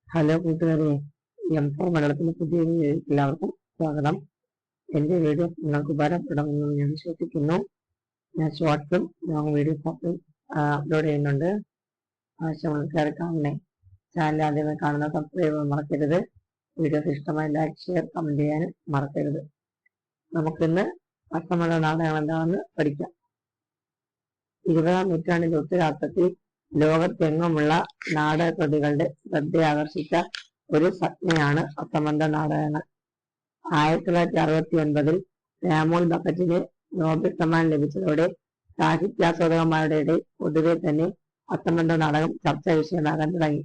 Hello കൂട്ടുകാരെ, മലയാളത്തിലെ പുതിയ എല്ലാവർക്കും സ്വാഗതം. എന്റെ വീഡിയോ നിങ്ങൾക്ക് ഉപകാരപ്പെടുമെന്ന് ഞാൻ വിശ്വസിക്കുന്നു. ഞാൻ ഷോർട്സും ലോങ് വീഡിയോസ് അപ്ലോഡ് ചെയ്യുന്നുണ്ട്. ആവശ്യമുള്ളവർ കാണണേ. ചാനൽ ആദ്യമായി കാണുന്ന സബ്സ്ക്രൈബ് മറക്കരുത്. വീഡിയോസ് ഇഷ്ടമായി ലൈക്ക്, ഷെയർ, കമന്റ് ചെയ്യാനും മറക്കരുത്. നമുക്കിന്ന് അസമത നാടകങ്ങൾ എന്താണെന്ന് പഠിക്കാം. 20-ാം നൂറ്റാണ്ടിന്റെ ഉത്തരാർത്ഥത്തിൽ ലോകത്തെങ്ങുമുള്ള നാടകകൃതികളുടെ ശ്രദ്ധയാകർഷിച്ച ഒരു സംജ്ഞയാണ് അസമന്ത നാടകങ്ങൾ. 1969 സാമുവൽ ബക്കറ്റിന് നോബൽ സമ്മാനം ലഭിച്ചതോടെ സാഹിത്യാസ്വാദകന്മാരുടെ ഇടയിൽ പൊതുവെ തന്നെ അസമന്ത നാടകം ചർച്ചാ വിഷയമാകാൻ തുടങ്ങി.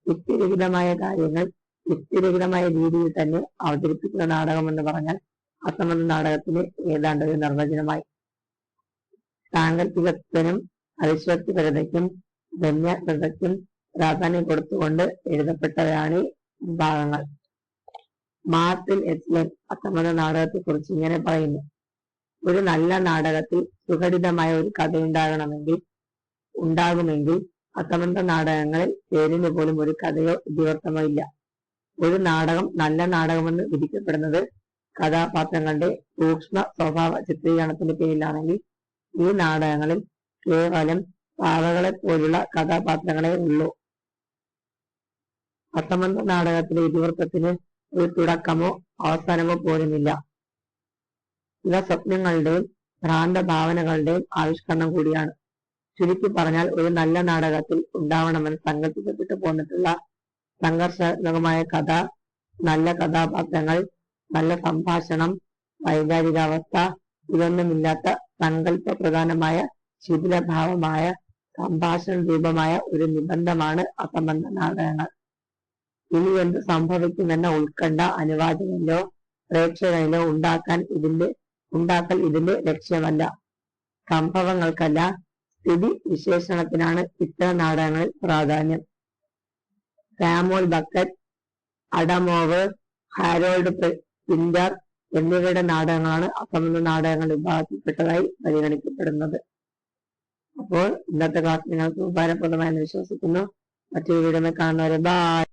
യുക്തിരഹിതമായ കാര്യങ്ങൾ യുക്തിരഹിതമായ രീതിയിൽ തന്നെ അവതരിപ്പിക്കുന്ന നാടകം എന്ന് പറഞ്ഞാൽ അസമന്ത നാടകത്തിന് ഏതാണ്ട് ഒരു നിർവചനമായി. സാങ്കല്പികത്വനും അവിശ്വസ്തപരതയ്ക്കും ധന്യാത്മകതയ്ക്കും പ്രാധാന്യം കൊടുത്തുകൊണ്ട് എഴുതപ്പെട്ടവയാണ് ഈ ഭാഗങ്ങൾ. മാർട്ടിൻ എസ്ലൻ അസമന്ത നാടകത്തെ കുറിച്ച് ഇങ്ങനെ പറയുന്നു: ഒരു നല്ല നാടകത്തിൽ സുഘടിതമായ ഒരു ഉണ്ടാകുമെങ്കിൽ അസമന്ത നാടകങ്ങളിൽ പേരിന് പോലും ഒരു കഥയോ ഇതിവൃത്തമോ ഇല്ല. ഒരു നാടകം നല്ല നാടകമെന്ന് വിധിക്കപ്പെടുന്നത് കഥാപാത്രങ്ങളുടെ സൂക്ഷ്മ സ്വഭാവ ചിത്രീകരണത്തിന്റെ പേരിലാണെങ്കിൽ ഈ നാടകങ്ങളിൽ കേവലം പാവകളെ പോലുള്ള കഥാപാത്രങ്ങളെ ഉള്ളൂ. അസമന്ത നാടകത്തിലെ ഇതിവൃത്തത്തിന് ഒരു തുടക്കമോ അവസാനമോ പോലുമില്ല. ഇവ സ്വപ്നങ്ങളുടെയും ഭ്രാന്ത ഭാവനകളുടെയും ആവിഷ്കരണം കൂടിയാണ്. ചുരുക്കി പറഞ്ഞാൽ, ഒരു നല്ല നാടകത്തിൽ ഉണ്ടാവണമെന്ന് സങ്കല്പിക്കപ്പെട്ടു പോന്നിട്ടുള്ള സംഘർഷാത്മകമായ കഥ, നല്ല കഥാപാത്രങ്ങൾ, നല്ല സംഭാഷണം, വൈകാരികാവസ്ഥ ഇതൊന്നുമില്ലാത്ത സങ്കല്പ പ്രധാനമായ ശിഥിലഭാവമായ സംഭാഷണ രൂപമായ ഒരു നിബന്ധമാണ് അസമന്ത നാടകങ്ങൾ. ഇനി എന്ത് സംഭവിക്കുമെന്ന ഉത്കണ്ഠ അനുവാചകനിലോ പ്രേക്ഷകനിലോ ഉണ്ടാക്കൽ ഇതിന്റെ ലക്ഷ്യമല്ല. സംഭവങ്ങൾക്കല്ല, സ്ഥിതി വിശേഷണത്തിനാണ് ഇത്തരം നാടകങ്ങളിൽ പ്രാധാന്യം. സാമുവൽ ബക്കറ്റ്, അഡമോവ്, ഹാരോൾഡ് പിന്റർ എന്നിവരുടെ നാടകങ്ങളാണ് അസമന്ത നാടകങ്ങൾ വിഭാഗത്തിൽപ്പെട്ടതായി പരിഗണിക്കപ്പെടുന്നത്. അപ്പോൾ ഇന്നത്തെ ക്ലാസ് നിങ്ങൾക്ക് ഉപകാരപ്രദമായെന്ന് വിശ്വസിക്കുന്നു. മറ്റൊരു വീഡിയോ കാണുന്നവരെ ബൈ.